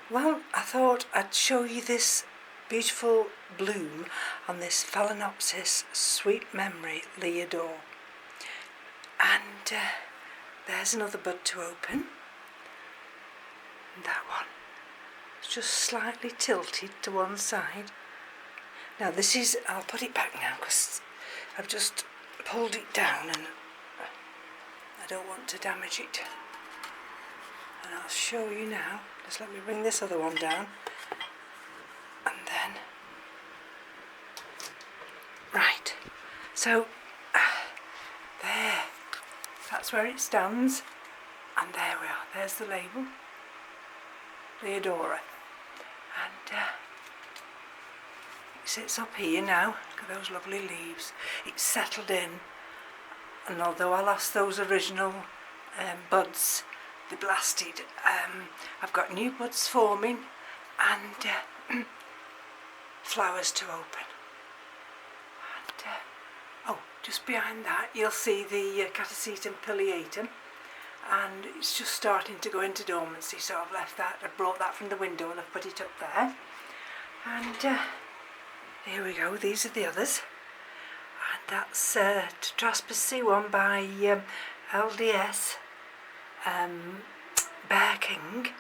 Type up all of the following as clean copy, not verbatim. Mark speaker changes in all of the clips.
Speaker 1: Well, I thought I'd show you this beautiful bloom on this Phalaenopsis Sweet Memory Leodore. And there's another bud to open. And that one is just slightly tilted to one side. Now this is, I'll put it back now because I've just pulled it down and I don't want to damage it. And I'll show you now. Just let me bring this other one down. And then, right, so there, that's where it stands. And there we are, there's the label, Leodora. And it sits up here now. Look at those lovely leaves. It's settled in. And although I lost those original buds, they blasted, I've got new buds forming and flowers to open. And oh, just behind that you'll see the Catasetum pileatum, and it's just starting to go into dormancy, so I've left that, I brought that from the window and I've put it up there. And here we go, these are the others. And that's Tetraspis C1 by LDS Bear King.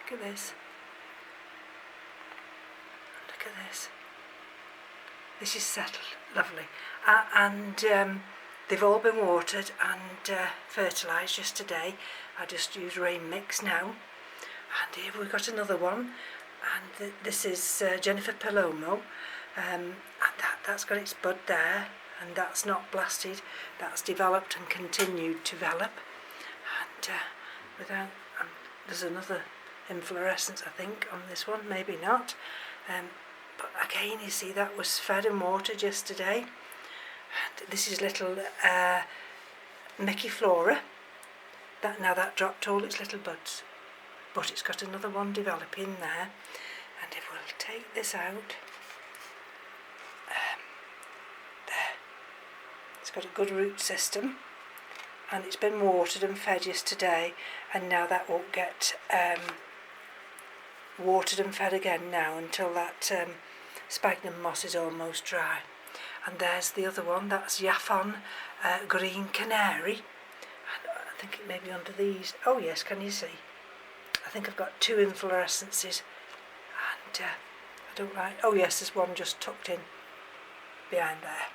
Speaker 1: Look at this. Look at this. This is settled, lovely. And they've all been watered and fertilised just today. I just use rain mix now. And here we've got another one. And this is Jennifer Palomo. And that's got its bud there. And that's not blasted. That's developed and continued to develop. And there's another inflorescence I think on this one, maybe not, but again you see that was fed and watered yesterday. And this is little Mickey Flora, that dropped all its little buds, but it's got another one developing there. And if we'll take this out, there, it's got a good root system. And it's been watered and fed yesterday, and now that won't get watered and fed again now until that sphagnum moss is almost dry. And there's the other one, that's Yaphon Green Canary. And I think it may be under these. Oh yes, can you see? I think I've got two inflorescences, and I don't like. Oh yes, there's one just tucked in behind there.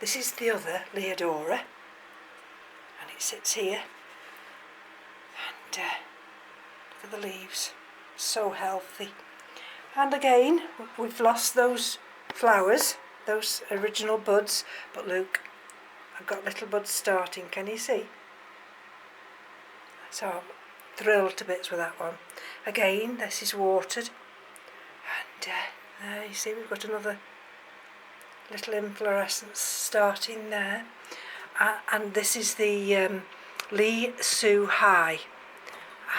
Speaker 1: This is the other Leodora, and it sits here, and look at the leaves, so healthy. And again, we've lost those flowers, those original buds, but look, I've got little buds starting, can you see? So I'm thrilled to bits with that one. Again, this is watered, and there you see we've got another little inflorescence starting there. And this is the Lee Sue High,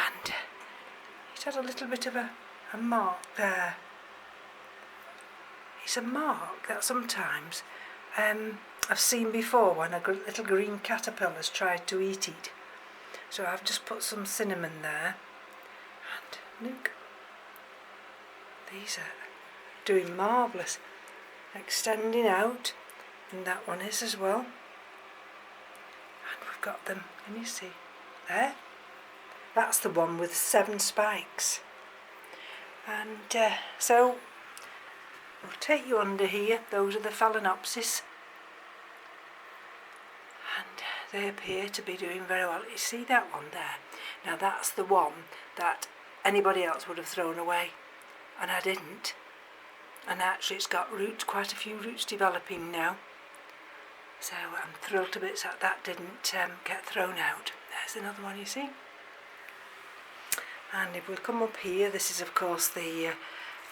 Speaker 1: and it's had a little bit of a mark there. It's a mark that sometimes I've seen before when a little green caterpillar's tried to eat it. So I've just put some cinnamon there, and look, these are doing marvellous. Extending out, and that one is as well. And we've got them, can you see? There. That's the one with 7 spikes. And so we'll take you under here. Those are the Phalaenopsis. And they appear to be doing very well. You see that one there? Now that's the one that anybody else would have thrown away, and I didn't. And actually it's got roots, quite a few roots developing now. So I'm thrilled to bits that that didn't get thrown out. There's another one you see. And if we'll come up here, this is of course the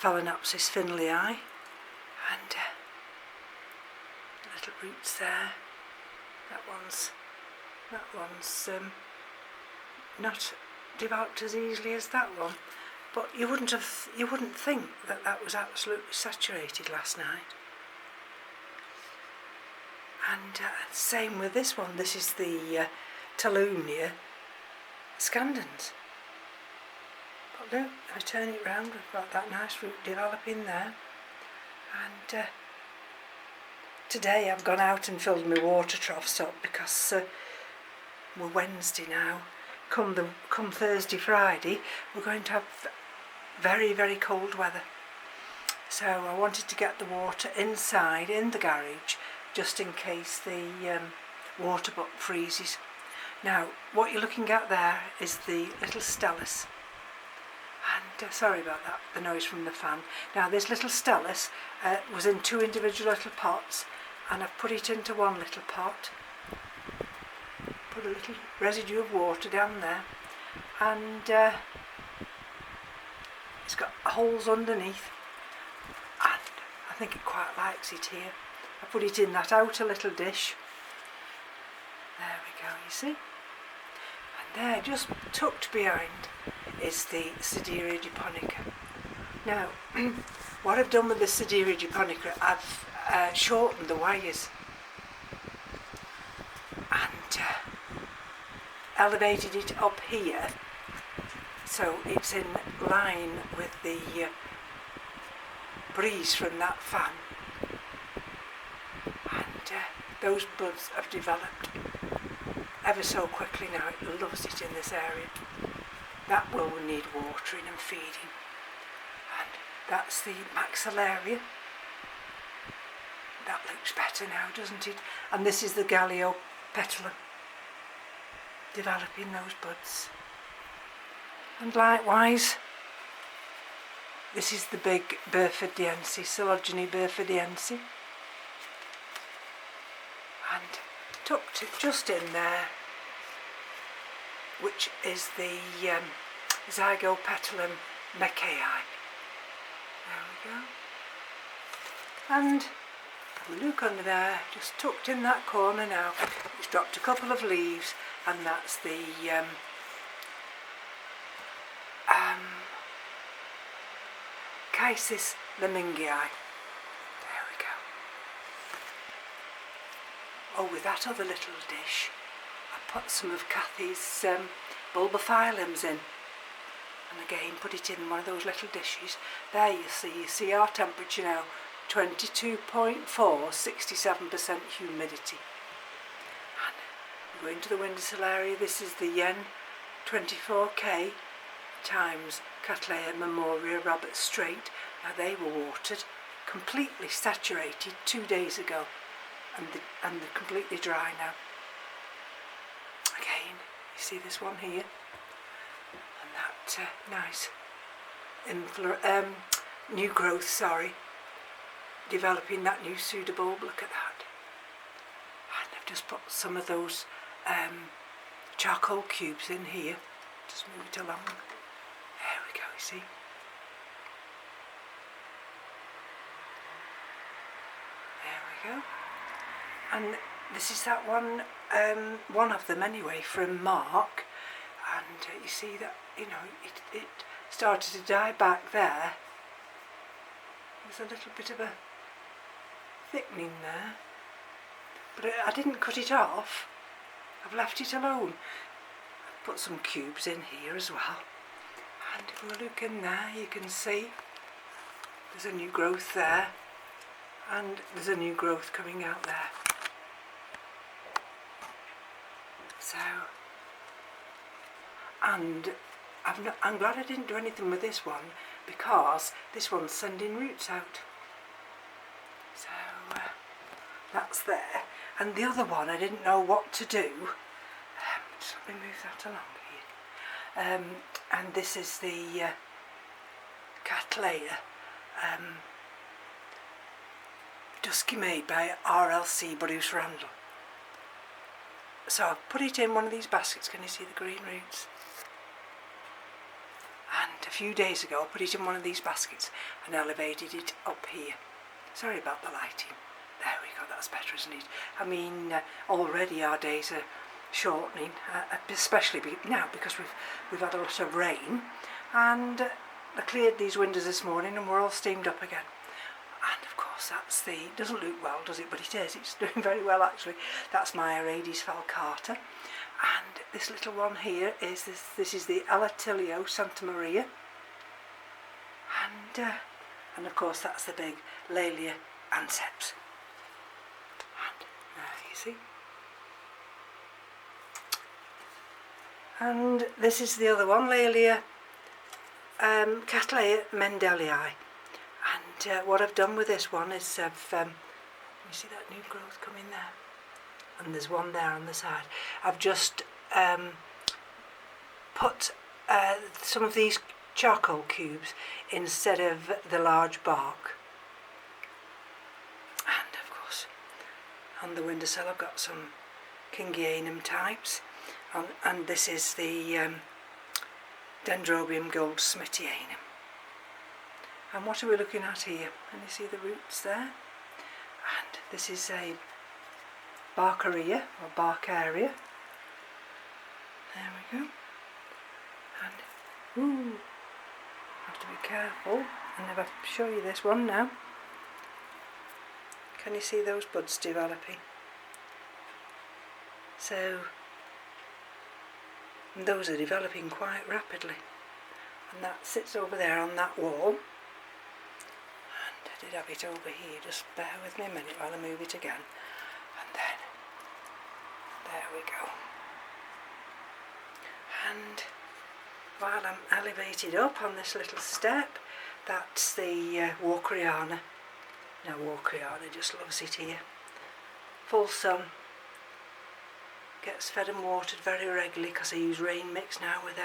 Speaker 1: Phalaenopsis Finleyi. And little roots there. That one's not developed as easily as that one. But you wouldn't think that that was absolutely saturated last night. And same with this one. This is the Talunia scandens. But look, if I turn it round, we've got that nice root developing there. And today I've gone out and filled my water troughs up because we're Wednesday now. Come Thursday, Friday, we're going to have very, very cold weather. So I wanted to get the water inside in the garage just in case the water butt freezes. Now what you're looking at there is the little Stellis, and sorry about that, the noise from the fan. Now this little Stellis was in 2 individual little pots, and I've put it into one little pot, put a little residue of water down there, and it's got holes underneath, and I think it quite likes it here. I put it in that outer little dish. There we go, you see. And there, just tucked behind, is the Sideria japonica. Now, what I've done with the Sideria japonica, I've shortened the wires and elevated it up here so it's in line with the breeze from that fan, and those buds have developed ever so quickly now. It loves it in this area. That will need watering and feeding. And that's the maxillaria. That looks better now, doesn't it? And this is the Galliopetalum, developing those buds. And likewise, this is the big Burfordiense, Coleogene Burfordiense. And tucked just in there, which is the Zygopetalum Neckei. There we go. And we look under there, just tucked in that corner now. It's dropped a couple of leaves, and that's the Chysis lemingii. There we go. Oh, with that other little dish, I put some of Kathy's bulbophyllums in, and again put it in one of those little dishes. There you see our temperature now, 22.4, 67% humidity. And we go into the windowsill area. This is the Yen 24K times Cattleya Memoria Rabbit Strait. Now they were watered, completely saturated 2 days ago, and they're completely dry now. Again, you see this one here, and that nice new growth, developing that new pseudobulb. Look at that. And I've just put some of those charcoal cubes in here. Just move it along. There we go, you see. There we go. And this is that one of them anyway, from Mark. And you see that, you know, it started to die back there. There's a little bit of a thickening there. But I didn't cut it off. I've left it alone. I've put some cubes in here as well. And if we look in there, you can see there's a new growth there, and there's a new growth coming out there. So, and I'm glad I didn't do anything with this one, because this one's sending roots out. So that's there. And the other one, I didn't know what to do. Just let me move that along here. And this is the Cattleya Dusky Made by RLC Bruce Randall. So I've put it in one of these baskets. Can you see the green roots? And a few days ago I put it in one of these baskets and elevated it up here. Sorry about the lighting. There we go, that's better, isn't it? I mean, already our days are shortening, especially now because we've had a lot of rain, and I cleared these windows this morning and we're all steamed up again. And of course that's doesn't look well, does it? But it is, it's doing very well actually. That's my Orchids falcata, And this little one here is this is the Alatilio Santa Maria, and of course that's the big Laelia anceps. And there you see. And this is the other one, Laelia Cattleya Mendelii. And what I've done with this one is you see that new growth coming there? And there's one there on the side. I've just put some of these charcoal cubes instead of the large bark. And of course on the windowsill I've got some Kingianum types, and this is the Dendrobium goldsmithianum. And what are we looking at here? Can you see the roots there? And this is a Barkeria or Barkeria. There we go. And ooh, have to be careful. And if I show you this one now, can you see those buds developing? So those are developing quite rapidly, and that sits over there on that wall. And I did have it over here, just bear with me a minute while I move it again, and then there we go. And while I'm elevated up on this little step, that's the Walkeriana. Now Walkeriana just loves it here. Full sun. Gets fed and watered very regularly because I use rain mix now with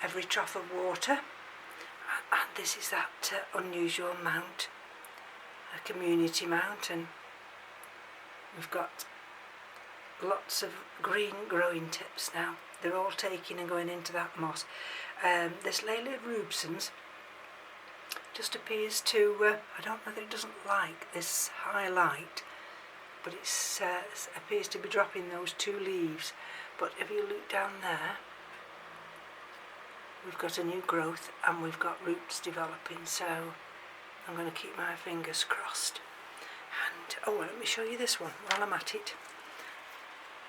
Speaker 1: every trough of water. And this is that unusual mount, a community mount, and we've got lots of green growing tips now. They're all taking and going into that moss. This Laelia rubescens just appears to, I don't know that it doesn't like this high light, but it appears to be dropping those two leaves. But if you look down there, we've got a new growth and we've got roots developing, so I'm going to keep my fingers crossed. And oh, let me show you this one while I'm at it.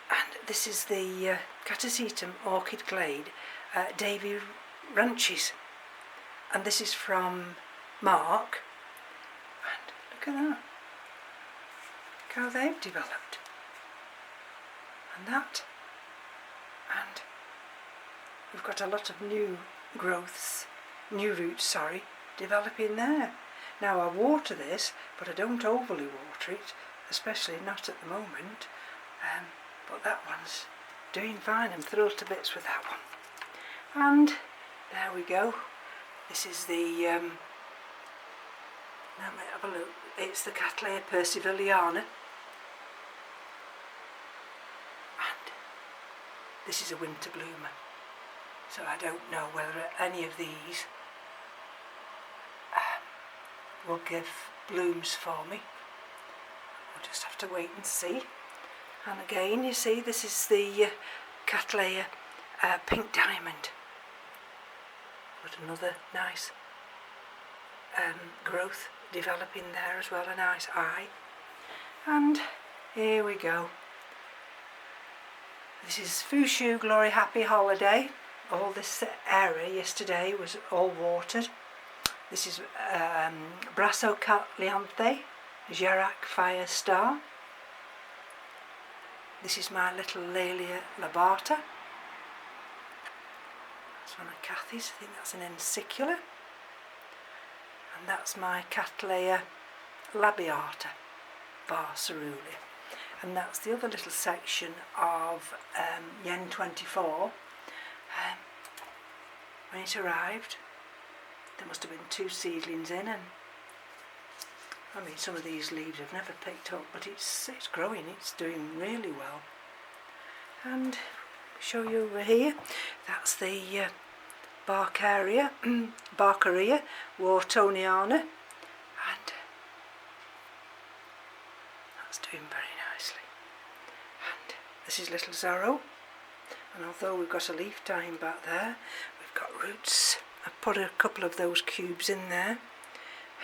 Speaker 1: And this is the Catasetum Orchid Glade, Davy Ranches, and this is from Mark. And look at that. How they've developed, and that, and we've got a lot of new growths, new roots, sorry, developing there. Now I water this, but I don't overly water it, especially not at the moment, but that one's doing fine. I'm thrilled to bits with that one. And there we go. This is the now let me have a look. It's the Cattleya persivaliana. This is a winter bloomer, so I don't know whether any of these will give blooms for me. We'll just have to wait and see. And again, you see, this is the Cattleya pink diamond. Got another nice growth developing there as well, a nice eye. And here we go. This is Fushu Glory Happy Holiday. All this area yesterday was all watered. This is Brassocatlianthe, Gerac Fire Star. This is my little Laelia labata. That's one of Kathy's, I think that's an Ensicula. And that's my Cattleya labiata, Bar Cerulea. And that's the other little section of Yen 24. When it arrived, there must have been 2 seedlings in, and I mean some of these leaves I've never picked up, but it's growing, it's doing really well. And show you over here, that's the Barkeria Whartoniana, and that's doing very nicely. And this is little Zorro, and although we've got a leaf time back there, we've got roots. I've put a couple of those cubes in there,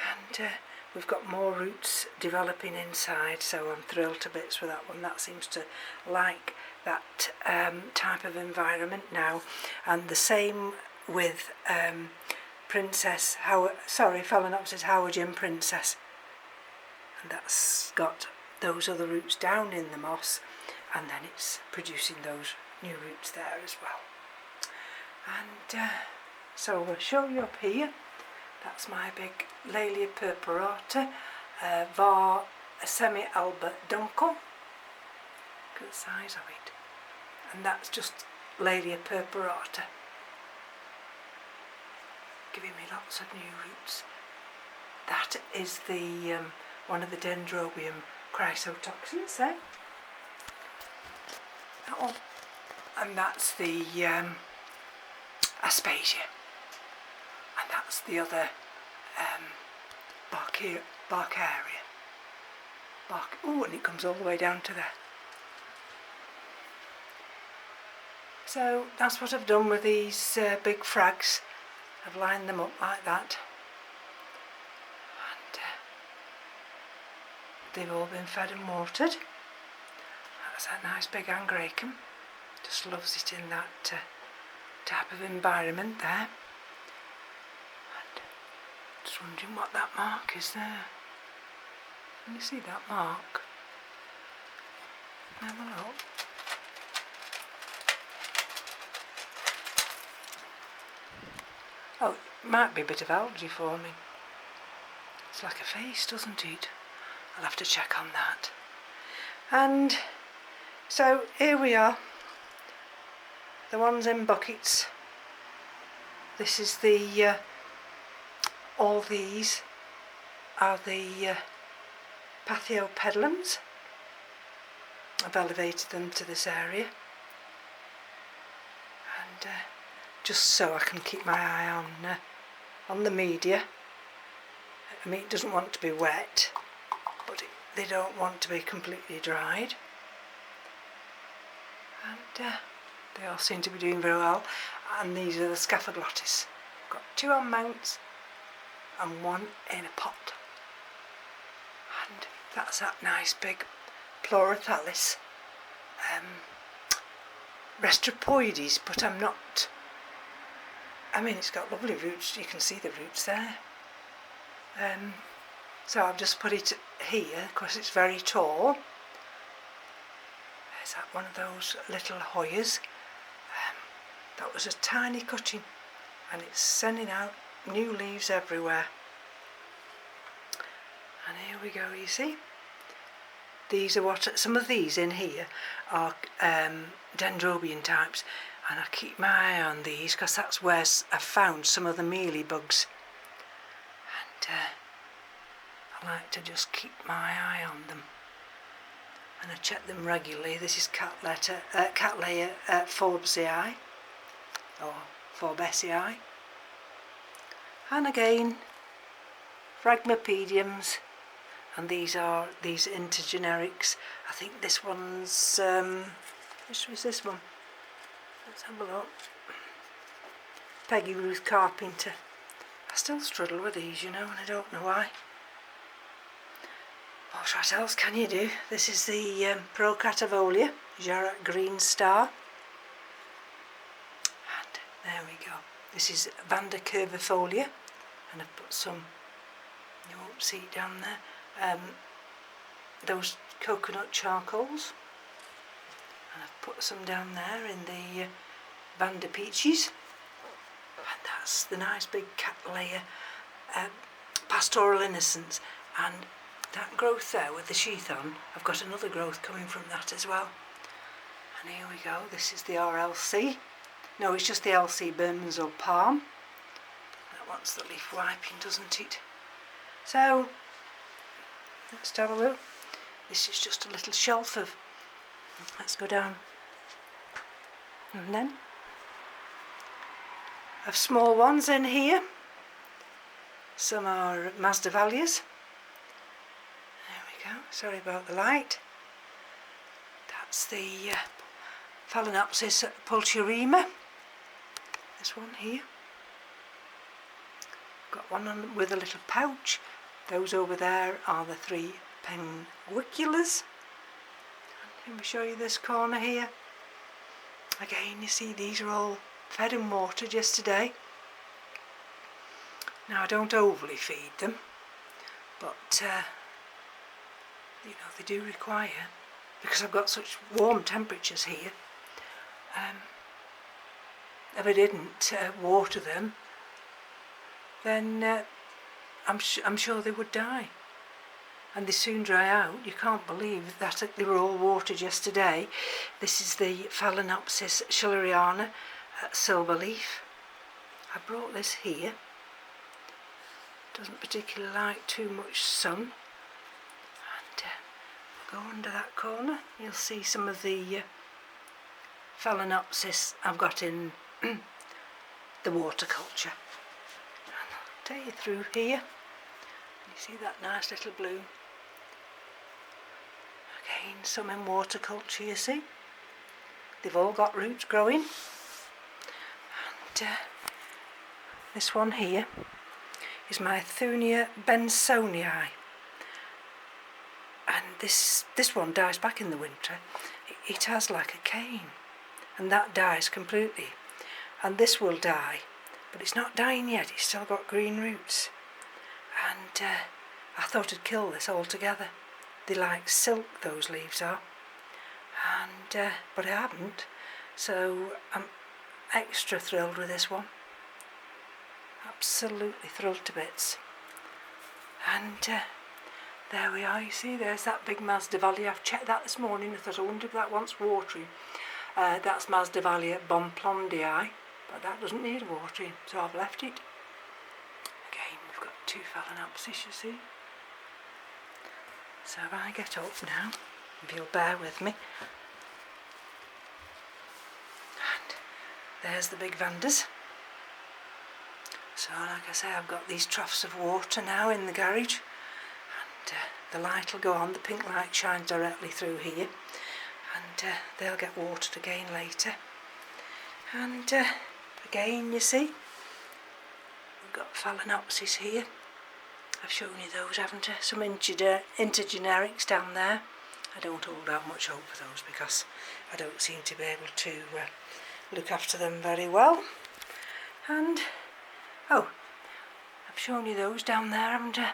Speaker 1: and we've got more roots developing inside, so I'm thrilled to bits with that one. That seems to like that type of environment now. And the same with Phalaenopsis Howardgian Princess, and that's got those other roots down in the moss, and then it's producing those new roots there as well. And so we'll show you up here. That's my big Laelia purpurata, var semi-alba dunkel. Look at the size of it. And that's just Laelia purpurata, giving me lots of new roots. That is the one of the Dendrobium chrysotoxins there. That one. And that's the Aspasia. And that's the other Barcaria. Oh, and it comes all the way down to there. So that's what I've done with these big frags. I've lined them up like that, and they've all been fed and watered. That's that nice big Angraecum. Just loves it in that type of environment there. And just wondering what that mark is there. Can you see that mark? Have a look. Oh, it might be a bit of algae forming. It's like a face, doesn't it? I'll have to check on that. And so here we are, the ones in buckets. This is the, all these are the Pathiopedilums. I've elevated them to this area. And just so I can keep my eye on the media. I mean, it doesn't want to be wet, but they don't want to be completely dried. And they all seem to be doing very well. And these are the Scaphoglotis. I've got 2 on mounts and 1 in a pot. And that's that nice big Pleurophthalis Restropoides, but I'm not. I mean, it's got lovely roots, you can see the roots there. So I've just put it here because it's very tall. There's that one of those little Hoyas. That was a tiny cutting, and it's sending out new leaves everywhere. And here we go, you see. These are what, some of these in here are Dendrobium types. And I keep my eye on these because that's where I've found some of the mealy bugs. And I like to just keep my eye on them. And I check them regularly. This is Cattleya Forbesii, or Forbesii. And again, Phragmipediums. And these are these intergenerics. I think this one's, which was this one? Let's have a look. Peggy Ruth Carpenter. I still struggle with these, you know, and I don't know why. What else can you do? This is the Procatavolia, Jarrett Green Star. And there we go. This is Vanda Curvifolia, and I've put some, you won't see it down there, those coconut charcoals. And I've put some down there in the Vanda Peaches. And that's the nice big Cattleya Pastoral Innocence. And that growth there with the sheath on, I've got another growth coming from that as well. And here we go, this is the RLC. No, it's just the LC Burmans or Palm. That wants the leaf wiping, doesn't it? So, let's have a look. This is just a little shelf of, let's go down. And then, of small ones in here. Some are Masdevallias. There we go, sorry about the light. That's the Phalaenopsis pulcherrima. This one here. Got one on with a little pouch. Those over there are the 3 penguiculars. Let me show you this corner here. Again, you see these are all fed and watered yesterday. Now I don't overly feed them, but you know, they do require, because I've got such warm temperatures here, if I didn't water them, then I'm sure they would die. And they soon dry out. You can't believe that they were all watered yesterday. This is the Phalaenopsis schilleriana silverleaf. I brought this here. Doesn't particularly like too much sun. And go under that corner. You'll see some of the Phalaenopsis I've got in the waterculture. And I'll take you through here. You see that nice little bloom. Again, some in waterculture, you see. They've all got roots growing. And this one here is my Thunia bensonii. And this one dies back in the winter. It has like a cane, and that dies completely. And this will die, but it's not dying yet. It's still got green roots. And I thought I'd kill this altogether. They like silk, those leaves are. And but I haven't, so I'm extra thrilled with this one. Absolutely thrilled to bits. And there we are. You see, there's that big Masdevallia. I've checked that this morning. I thought, I wonder if that wants watering. That's Masdevallia bomplondii, but that doesn't need watering, so I've left it. Again, we've got 2 Phalaenopsis, you see. So if I get up now, if you'll bear with me. And there's the big Vandas. So like I say, I've got these troughs of water now in the garage. And the light will go on, the pink light shines directly through here. And they'll get watered again later. And again, you see, we've got Phalaenopsis here. I've shown you those, haven't I? Some intergenerics down there. I don't hold out much hope for those because I don't seem to be able to look after them very well. And, oh, I've shown you those down there, haven't I?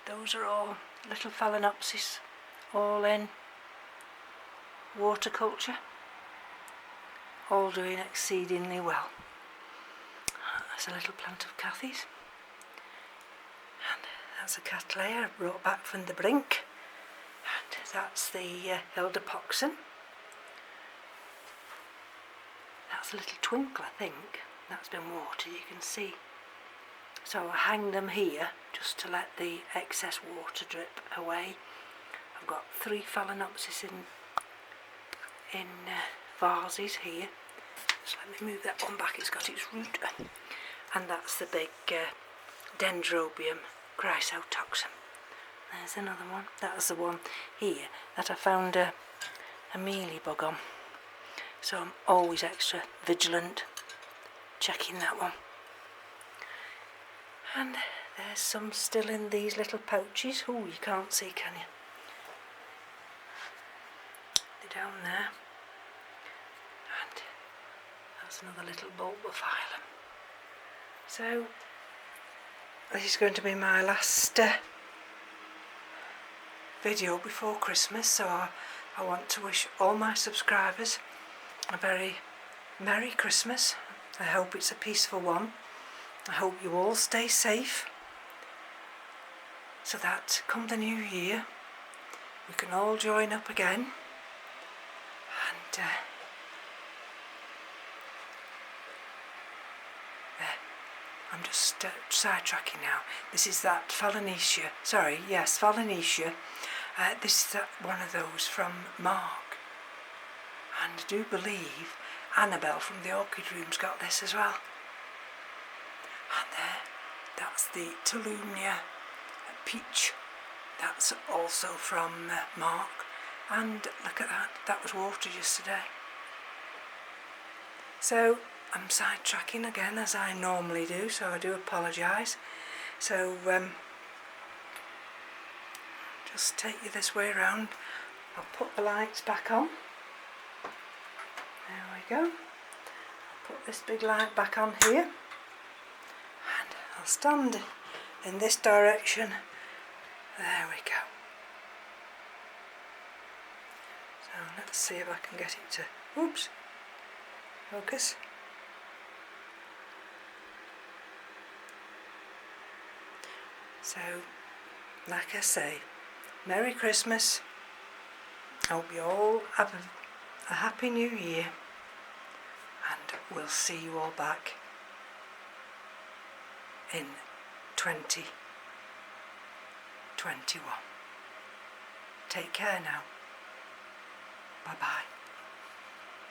Speaker 1: Those are all little Phalaenopsis, all in waterculture. All doing exceedingly well. That's a little plant of Cathy's. And that's a Cattleya I brought back from the brink. And that's the Hildepoxen. That's a little twinkle, I think. That's been watered, you can see. So I hang them here just to let the excess water drip away. I've got 3 Phalaenopsis in vases here. So let me move that one back, it's got its root. And that's the big Dendrobium chrysotoxum. There's another one. That's the one here that I found a mealybug on. So I'm always extra vigilant checking that one. And there's some still in these little pouches. Oh, you can't see, can you? They're down there. And that's another little bulbophyllum. So this is going to be my last video before Christmas, so I want to wish all my subscribers a very Merry Christmas. I hope it's a peaceful one. I hope you all stay safe, so that come the new year we can all join up again. And there, I'm just sidetracking now. This is that Phalaenopsis. Sorry, yes, Phalaenopsis. This is one of those from Mark, and I do believe Annabelle from the Orchid Room's got this as well. And there, that's the Tolumnia peach. That's also from Mark. And look at that, that was watered yesterday. So I'm sidetracking again as I normally do, so I do apologise. So just take you this way around. I'll put the lights back on. There we go. I'll put this big light back on here. And I'll stand in this direction. There we go. So let's see if I can get it to, oops, focus. So, like I say, Merry Christmas. Hope you all have a Happy New Year. And we'll see you all back in 2021. Take care now. Bye bye.